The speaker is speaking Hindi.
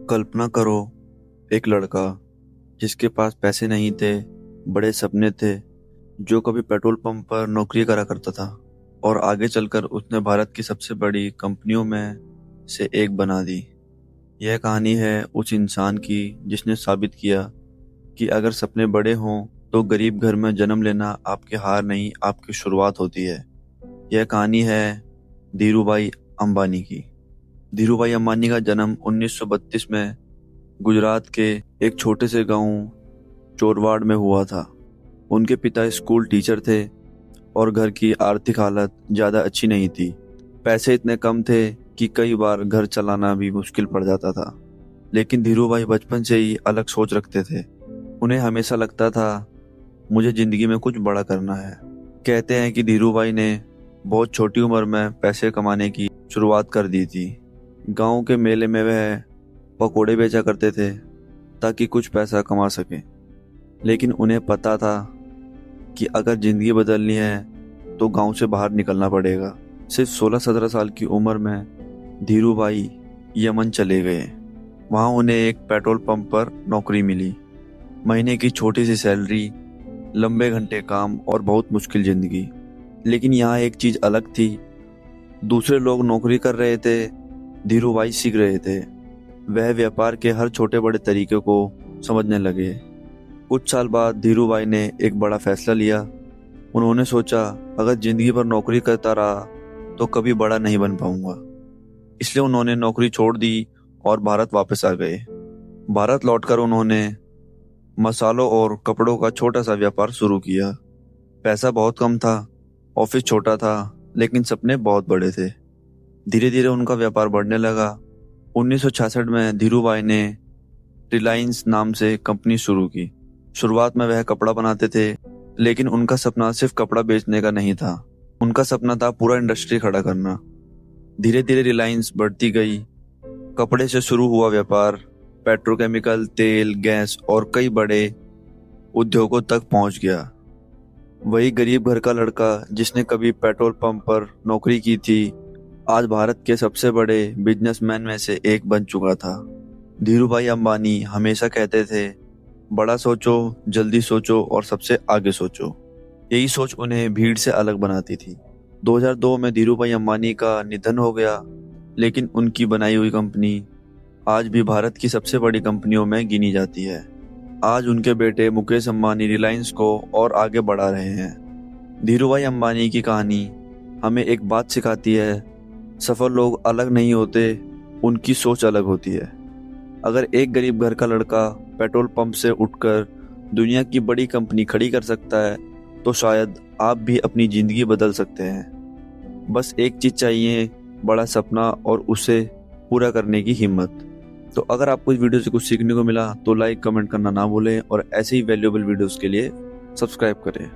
कल्पना करो, एक लड़का जिसके पास पैसे नहीं थे, बड़े सपने थे, जो कभी पेट्रोल पंप पर नौकरी करा करता था और आगे चलकर उसने भारत की सबसे बड़ी कंपनियों में से एक बना दी। यह कहानी है उस इंसान की जिसने साबित किया कि अगर सपने बड़े हों तो गरीब घर में जन्म लेना आपकी हार नहीं, आपकी शुरुआत होती है। यह कहानी है धीरूभाई अंबानी की। धीरूभाई अंबानी का जन्म 1932 में गुजरात के एक छोटे से गांव चोरवाड़ में हुआ था। उनके पिता स्कूल टीचर थे और घर की आर्थिक हालत ज़्यादा अच्छी नहीं थी। पैसे इतने कम थे कि कई बार घर चलाना भी मुश्किल पड़ जाता था। लेकिन धीरूभाई बचपन से ही अलग सोच रखते थे। उन्हें हमेशा लगता था मुझे ज़िंदगी में कुछ बड़ा करना है। कहते हैं कि धीरूभाई ने बहुत छोटी उम्र में पैसे कमाने की शुरुआत कर दी थी। गांव के मेले में वह पकोड़े बेचा करते थे ताकि कुछ पैसा कमा सकें। लेकिन उन्हें पता था कि अगर ज़िंदगी बदलनी है तो गांव से बाहर निकलना पड़ेगा। सिर्फ 16-17 साल की उम्र में धीरूभाई यमन चले गए। वहां उन्हें एक पेट्रोल पंप पर नौकरी मिली। महीने की छोटी सी सैलरी, लंबे घंटे काम और बहुत मुश्किल ज़िंदगी। लेकिन यहाँ एक चीज़ अलग थी। दूसरे लोग नौकरी कर रहे थे, धीरूभाई सीख रहे थे। वह व्यापार के हर छोटे बड़े तरीके को समझने लगे। कुछ साल बाद धीरूभाई ने एक बड़ा फैसला लिया। उन्होंने सोचा अगर ज़िंदगी भर नौकरी करता रहा तो कभी बड़ा नहीं बन पाऊंगा। इसलिए उन्होंने नौकरी छोड़ दी और भारत वापस आ गए। भारत लौटकर उन्होंने मसालों और कपड़ों का छोटा सा व्यापार शुरू किया। पैसा बहुत कम था, ऑफिस छोटा था, लेकिन सपने बहुत बड़े थे। धीरे धीरे उनका व्यापार बढ़ने लगा। 1966 में धीरूभाई ने रिलायंस नाम से कंपनी शुरू की। शुरुआत में वह कपड़ा बनाते थे, लेकिन उनका सपना सिर्फ कपड़ा बेचने का नहीं था। उनका सपना था पूरा इंडस्ट्री खड़ा करना। धीरे धीरे रिलायंस बढ़ती गई। कपड़े से शुरू हुआ व्यापार पेट्रोकेमिकल, तेल, गैस और कई बड़े उद्योगों तक पहुंच गया। वही गरीब घर का लड़का जिसने कभी पेट्रोल पंप पर नौकरी की थी, आज भारत के सबसे बड़े बिजनेसमैन में से एक बन चुका था। धीरूभाई अंबानी हमेशा कहते थे, बड़ा सोचो, जल्दी सोचो और सबसे आगे सोचो। यही सोच उन्हें भीड़ से अलग बनाती थी। 2002 में धीरूभाई अंबानी का निधन हो गया, लेकिन उनकी बनाई हुई कंपनी आज भी भारत की सबसे बड़ी कंपनियों में गिनी जाती है। आज उनके बेटे मुकेश अंबानी रिलायंस को और आगे बढ़ा रहे हैं। धीरूभाई अंबानी की कहानी हमें एक बात सिखाती है, सफल लोग अलग नहीं होते, उनकी सोच अलग होती है। अगर एक गरीब घर का लड़का पेट्रोल पंप से उठकर दुनिया की बड़ी कंपनी खड़ी कर सकता है, तो शायद आप भी अपनी ज़िंदगी बदल सकते हैं। बस एक चीज़ चाहिए, बड़ा सपना और उसे पूरा करने की हिम्मत। तो अगर आपको इस वीडियो से कुछ सीखने को मिला तो लाइक कमेंट करना ना भूलें और ऐसे ही वैल्यूएबल वीडियोस के लिए सब्सक्राइब करें।